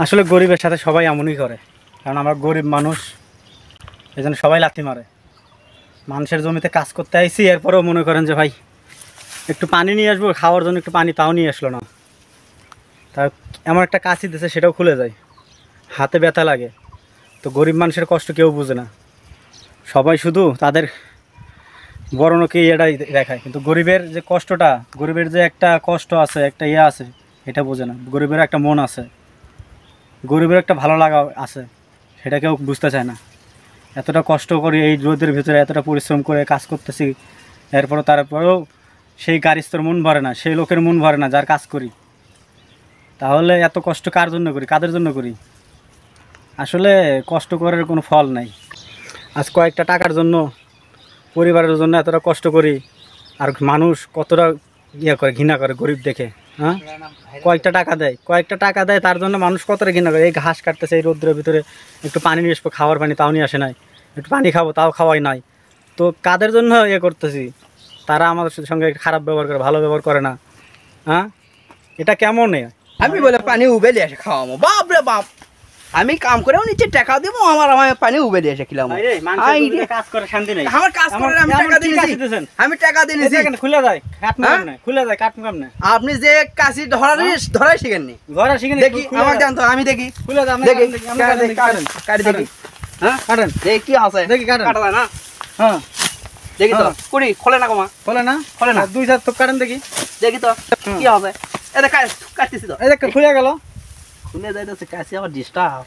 আসলে গরিবের সাথে সবাই এমনই করে, কারণ আমরা গরিব মানুষ, এই জন্য সবাই লাথি মারে। মানুষের জমিতে কাজ করতে আইসি, এরপরেও মনে করেন যে ভাই একটু পানি নিয়ে আসবো, খাওয়ার জন্য একটু পানি, তাও নিয়ে আসলো না। তা এমন একটা কাশি দিছে, সেটাও খুলে যায়, হাতে ব্যথা লাগে। তো গরিব মানুষের কষ্ট কেউ বুঝে না, সবাই শুধু তাদের বড়লোকে এটাই দেখায়, কিন্তু গরিবের যে কষ্টটা, গরিবের যে একটা কষ্ট আছে, একটা ইয়ে আছে, এটা বোঝে না। গরিবের একটা মন আছে, গরিবের একটা ভালো লাগা আছে, সেটা কেউ বুঝতে চায় না। এতটা কষ্ট করি এই রোদের ভিতরে, এতটা পরিশ্রম করে কাজ করতেছি, তারপরেও সেই গাড়িস্তর মন ভরে না, সেই লোকের মন ভরে না যার কাজ করি। তাহলে এত কষ্ট কার জন্য করি, কাদের জন্য করি? আসলে কষ্ট করার কোনো ফল নাই। আজ কয়েকটা টাকার জন্য, পরিবারের জন্য এতটা কষ্ট করি, আর মানুষ কতটা ইয়ে করে, ঘৃণা করে গরিব দেখে। হ্যাঁ, কয়েকটা টাকা দেয়, তার জন্য মানুষ কতটা ঘৃণা করে। এই ঘাস কাটতেছে এই রোদ্রের ভিতরে, একটু পানি নিয়ে আসবো, খাওয়ার পানি তাও নিয়ে আসে নাই, একটু পানি খাবো তাও খাওয়াই নাই। তো কাদের জন্য ইয়ে করতেছি? তারা আমাদের সঙ্গে খারাপ ব্যবহার করে, ভালো ব্যবহার করে না। হ্যাঁ, এটা কেমন? আমি বলে পানি উবেলে এসে খাওয়াবো, বাপ রে বাপ, আমি কাম করেও নিচে টাকা দেবো, আমার পানি উবেলে এসে খেলাম। কাজ করে শান্তি নেই। আমার কাজ করে আমি টাকা দিয়েছি, আমি টাকা দিয়েছি। খুলে যায় কাটমুকাম না। আপনি যে কাশি ধরাই শিখেননি, দেখি আমার জানতো, আমি দেখি, খুলে যায়, দেখি কাটি দেখি। হ্যাঁ কাটেন, দেখি কি আছে, দেখি কাটেন, কাটা যায় না। হ্যাঁ দেখি তো কুড়ি খোলে না কমা, খোলে না, দুই চার তো কাটেন, দেখি তো কি আছে। এটা কাটতেছি তো, এই দেখ খুলে গেল, খুলে যাইতেছে কাশি, আমার ডিস্টার্ব।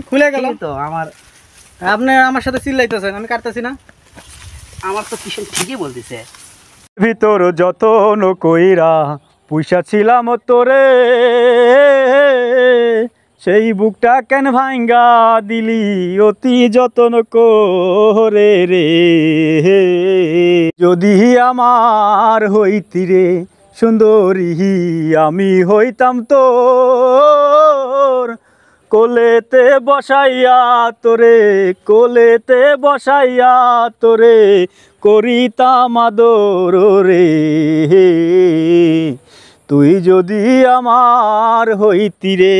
খুলে গেল তো আমার, আপনি আমার সাথে চিল্লাইতেছেন, আমি কাটতেছি না। আমার তো কিষেন ঠিকই বলতেছে। ভিতর যতন কইরা পয়সা ছিলাম তোরে, সেই বুকটা কেন ভাঙ্গা দিলি অতি যতন করে রে। যদি আমার হইতি রে সুন্দরী, আমি হইতাম তোর কোলেতে বসাইয়া তোরে করিতাম আদর রে। তুই যদি আমার হইতি রে।